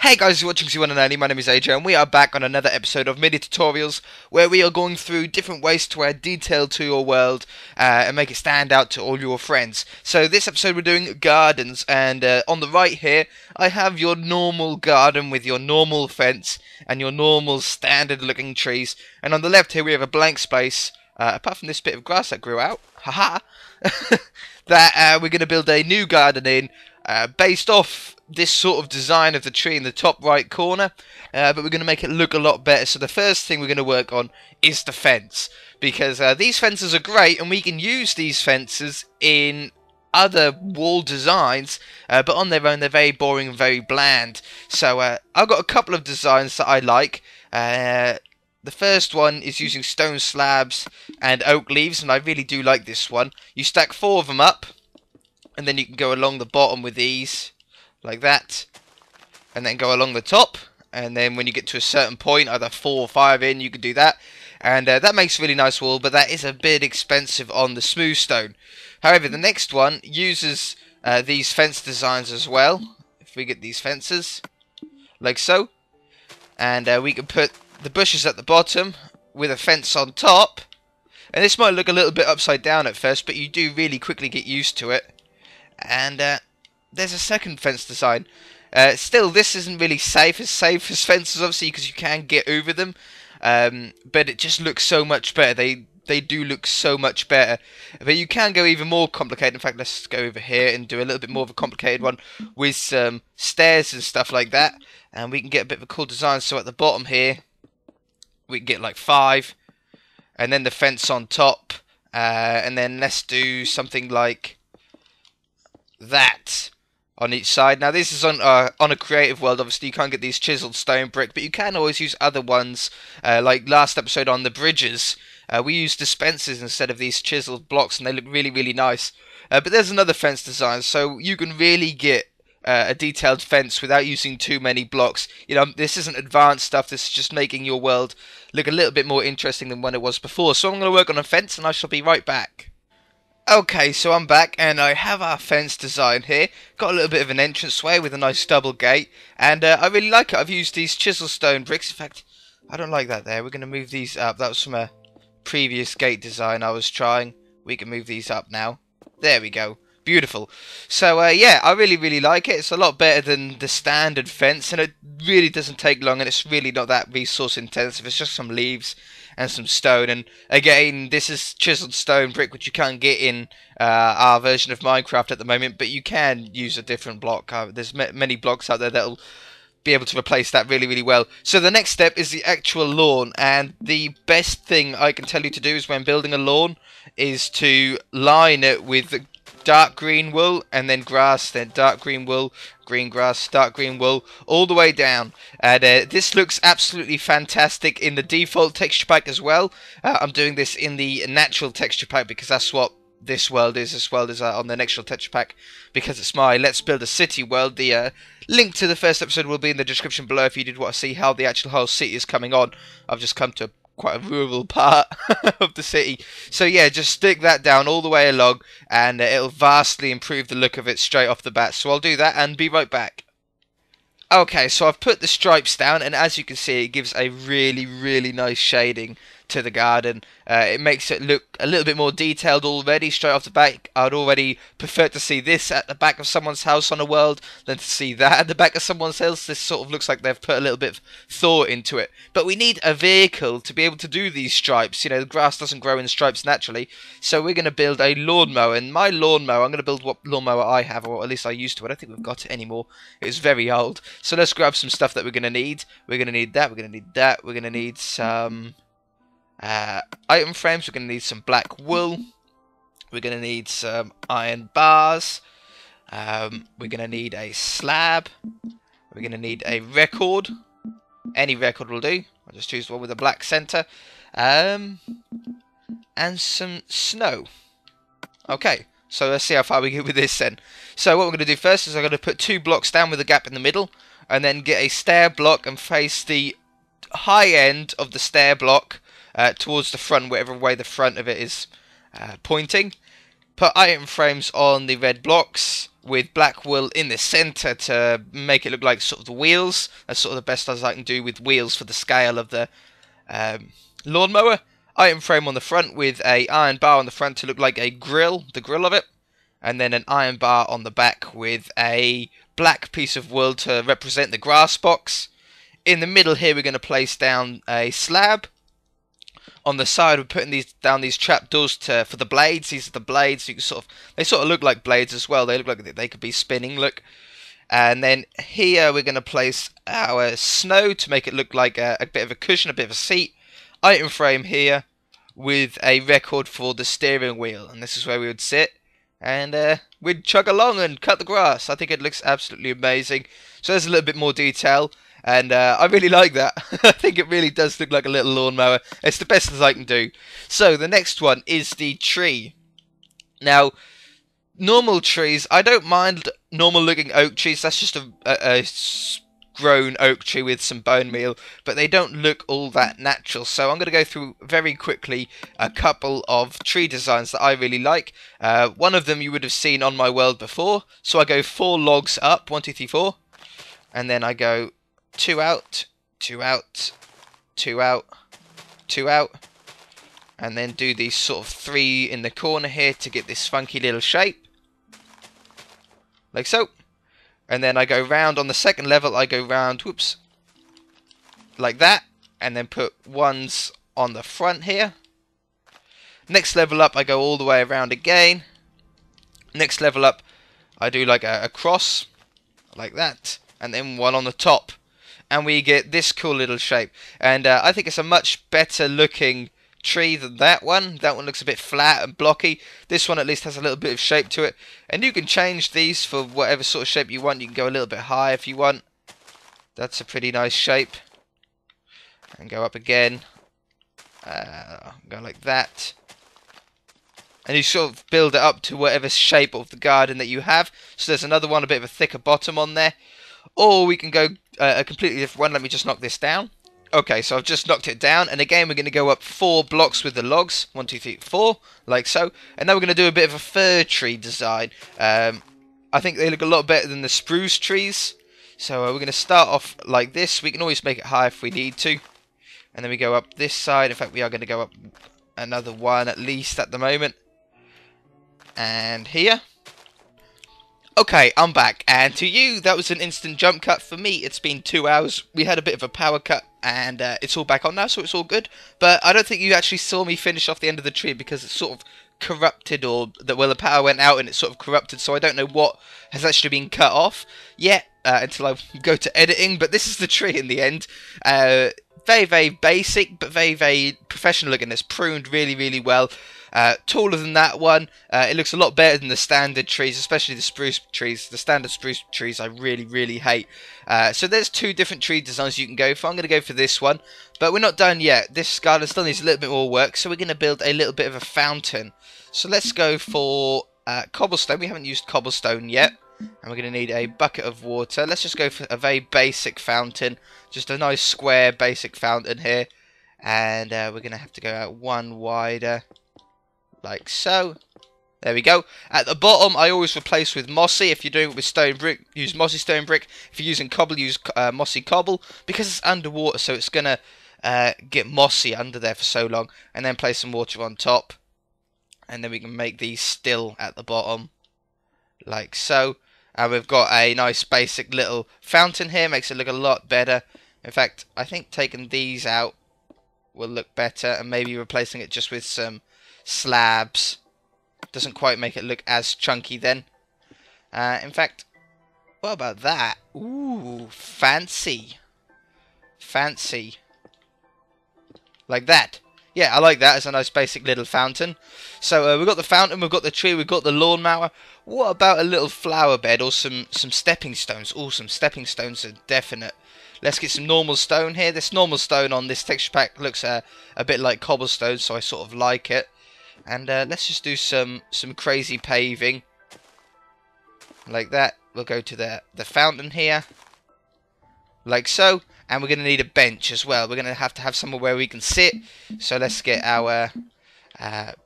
Hey guys, you're watching C1 and Only. My name is AJ and we are back on another episode of mini tutorials where we are going through different ways to add detail to your world and make it stand out to all your friends. So this episode we're doing gardens, and on the right here I have your normal garden with your normal fence and your normal standard looking trees, and on the left here we have a blank space apart from this bit of grass that grew out, haha, that we're going to build a new garden in based off this sort of design of the tree in the top right corner, but we're going to make it look a lot better. So the first thing we're going to work on is the fence, because these fences are great and we can use these fences in other wall designs, but on their own they're very boring and very bland. So I've got a couple of designs that I like. The first one is using stone slabs and oak leaves, and I really do like this one. You stack 4 of them up, and then you can go along the bottom with these, like that, and then go along the top, and then when you get to a certain point, either 4 or 5 in, you can do that, and that makes a really nice wall, but that is a bit expensive on the smooth stone. However, the next one uses these fence designs as well. If we get these fences, like so, and we can put the bushes at the bottom with a fence on top, and this might look a little bit upside down at first, but you do really quickly get used to it. And there's a second fence design. Still, this isn't really safe as fences, obviously, because you can get over them, but it just looks so much better. They do look so much better, but you can go even more complicated. In fact, let's go over here and do a little bit more of a complicated one with some stairs and stuff like that, and we can get a bit of a cool design. So at the bottom here we can get like 5, and then the fence on top, and then let's do something like that on each side. Now this is on a creative world. Obviously you can't get these chiseled stone brick, but you can always use other ones, like last episode on the bridges. We used dispensers instead of these chiseled blocks, and they look really nice. But there's another fence design, so you can really get a detailed fence without using too many blocks. You know, this isn't advanced stuff, this is just making your world look a little bit more interesting than when it was before. So I'm going to work on a fence and I shall be right back. Okay, so I'm back and I have our fence design here. Got a little bit of an entranceway with a nice double gate, and I really like it. I've used these chisel stone bricks. In fact, I don't like that there. We're going to move these up. That was from a previous gate design I was trying. We can move these up now. There we go. Beautiful. So yeah, I really like it. It's a lot better than the standard fence, and it really doesn't take long, and it's really not that resource intensive. It's just some leaves and some stone, and again, this is chiseled stone brick, which you can't get in our version of Minecraft at the moment, but you can use a different block. There's many blocks out there that'll be able to replace that really well. So the next step is the actual lawn, and the best thing I can tell you to do is when building a lawn is to line it with dark green wool, and then grass, then dark green wool, green grass, dark green wool, all the way down. And this looks absolutely fantastic in the default texture pack as well. I'm doing this in the natural texture pack because that's what this world is. This world is on the natural texture pack because it's my Let's Build a City world. The link to the first episode will be in the description below if you did want to see how the actual whole city is coming on. I've just come to quite a rural part of the city, so yeah, just stick that down all the way along and it'll vastly improve the look of it straight off the bat. So I'll do that and be right back. Okay, so I've put the stripes down, and as you can see, it gives a really nice shading to the garden. It makes it look a little bit more detailed already straight off the back. I'd already prefer to see this at the back of someone's house on a world than to see that at the back of someone's house. This sort of looks like they've put a little bit of thought into it. But we need a vehicle to be able to do these stripes. You know, the grass doesn't grow in stripes naturally, so we're going to build a lawnmower. And my lawnmower, I'm going to build what lawnmower I have, or at least I used to. I don't think we've got it anymore. It's very old. So let's grab some stuff that we're going to need. We're going to need that, we're going to need that, we're going to need some item frames, we're going to need some black wool, we're going to need some iron bars, we're going to need a slab, we're going to need a record, any record will do, I'll just choose one with a black centre, and some snow. Okay, so let's see how far we get with this then. So what we're going to do first is I'm going to put 2 blocks down with a gap in the middle, and then get a stair block and face the high end of the stair block towards the front, whatever way the front of it is pointing. Put item frames on the red blocks with black wool in the centre to make it look like sort of the wheels. That's sort of the best as I can do with wheels for the scale of the lawnmower. Item frame on the front with a iron bar on the front to look like a grill, the grill of it. And then an iron bar on the back with a black piece of wool to represent the grass box. In the middle here we're going to place down a slab. On the side we're putting down these trapdoors for the blades. These are the blades. You can they sort of look like blades as well. They look like they could be spinning. Look. And then here we're going to place our snow to make it look like a bit of a cushion, a bit of a seat. Item frame here with a record for the steering wheel. And this is where we would sit. And we'd chug along and cut the grass. I think it looks absolutely amazing. So there's a little bit more detail. And I really like that. I think it really does look like a little lawnmower. It's the best as I can do. So the next one is the tree. Now, normal trees, I don't mind normal looking oak trees. That's just a grown oak tree with some bone meal. But they don't look all that natural. So I'm going to go through very quickly a couple of tree designs that I really like. One of them you would have seen on my world before. So I go 4 logs up. 1, 2, 3, 4. And then I go 2 out, 2 out, 2 out, 2 out, and then do these sort of 3 in the corner here to get this funky little shape, like so. And then I go round on the second level, I go round, whoops, like that, and then put ones on the front here. Next level up, I go all the way around again. Next level up, I do like a cross, like that, and then one on the top. And we get this cool little shape. And I think it's a much better looking tree than that one. That one looks a bit flat and blocky. This one at least has a little bit of shape to it. And you can change these for whatever sort of shape you want. You can go a little bit high if you want. That's a pretty nice shape. And go up again. Go like that. And you sort of build it up to whatever shape of the garden that you have. So there's another one, a bit of a thicker bottom on there. Or we can go a completely different one. Let me just knock this down. Okay, so I've just knocked it down. And again, we're going to go up 4 blocks with the logs. 1, 2, 3, 4. Like so. And then we're going to do a bit of a fir tree design. I think they look a lot better than the spruce trees. So we're going to start off like this. We can always make it high if we need to. And then we go up this side. In fact, we are going to go up another one at least at the moment. And here. Okay, I'm back, and to you, that was an instant jump cut. For me, it's been 2 hours. We had a bit of a power cut, and it's all back on now, so it's all good. But I don't think you actually saw me finish off the end of the tree, because it's sort of corrupted, or the power went out and it's sort of corrupted, so I don't know what has actually been cut off yet, until I go to editing. But this is the tree in the end. Very, very basic, but very, very professional looking. It's pruned really, really well. Taller than that one. It looks a lot better than the standard trees, especially the spruce trees. The standard spruce trees I really, really hate. So there's 2 different tree designs you can go for. I'm going to go for this one. But we're not done yet. This garden still needs a little bit more work. So we're going to build a little bit of a fountain. So let's go for cobblestone. We haven't used cobblestone yet. And we're going to need a bucket of water. Let's just go for a very basic fountain. Just a nice square basic fountain here. And we're going to have to go out 1 wider. Like so. There we go. At the bottom, I always replace with mossy. If you're doing it with stone brick, use mossy stone brick. If you're using cobble, use mossy cobble. Because it's underwater, so it's going to get mossy under there for so long. And then place some water on top. And then we can make these still at the bottom. Like so. And we've got a nice basic little fountain here. Makes it look a lot better. In fact, I think taking these out will look better. And maybe replacing it just with some slabs doesn't quite make it look as chunky then. In fact, what about that? Ooh, fancy. Fancy. Like that. Yeah, I like that as a nice basic little fountain. So we've got the fountain, we've got the tree, we've got the lawnmower. What about a little flower bed or some stepping stones? Oh, some stepping stones are definite. Let's get some normal stone here. This normal stone on this texture pack looks a bit like cobblestone, so I sort of like it. And let's just do some crazy paving. Like that. We'll go to the fountain here. Like so. And we're going to need a bench as well. We're going to have somewhere where we can sit. So let's get our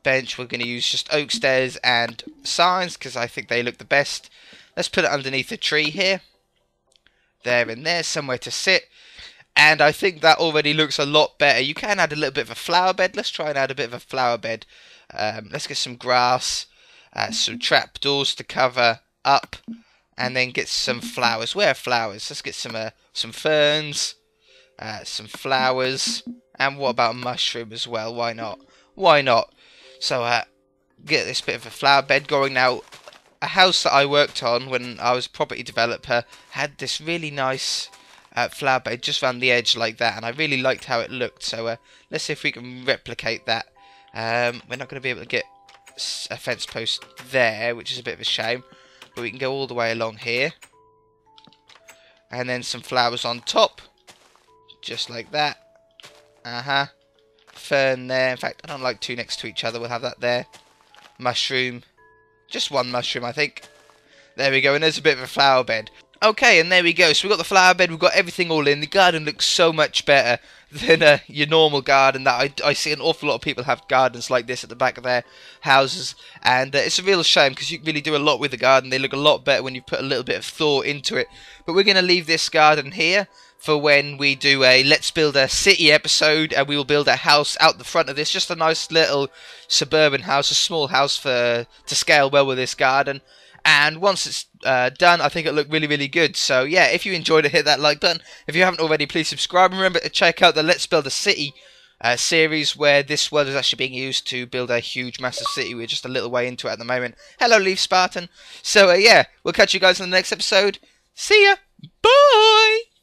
Bench, we're going to use just oak stairs and signs because I think they look the best. Let's put it underneath a tree here. There and there, somewhere to sit. And I think that already looks a lot better. You can add a little bit of a flower bed. Let's try and add a bit of a flower bed. Let's get some grass, some trapdoors to cover up, and then get some flowers. Where are flowers? Let's get some ferns, some flowers, and what about a mushroom as well? Why not? Why not? So get this bit of a flower bed going. Now, a house that I worked on when I was a property developer had this really nice flower bed just around the edge like that, and I really liked how it looked. So let's see if we can replicate that. We're not going to be able to get a fence post there, which is a bit of a shame, but we can go all the way along here, and then some flowers on top, just like that. Fern there. In fact, I don't like two next to each other. We'll have that there. Mushroom. Just one mushroom, I think. There we go, and there's a bit of a flower bed. Okay, and there we go. So we've got the flower bed, we've got everything all in. The garden looks so much better than your normal garden. That I see an awful lot of people have gardens like this at the back of their houses. And it's a real shame because you can really do a lot with the garden. They look a lot better when you put a little bit of thought into it. But we're going to leave this garden here for when we do a Let's Build a City episode, and we will build a house out the front of this. Just a nice little suburban house, a small house to scale well with this garden. And once it's done, I think it'll look really, really good. So yeah, if you enjoyed it, hit that like button. If you haven't already, please subscribe. And remember to check out the Let's Build a City series, where this world is actually being used to build a huge, massive city. We're just a little way into it at the moment. Hello, Leaf Spartan. So yeah, we'll catch you guys in the next episode. See ya. Bye.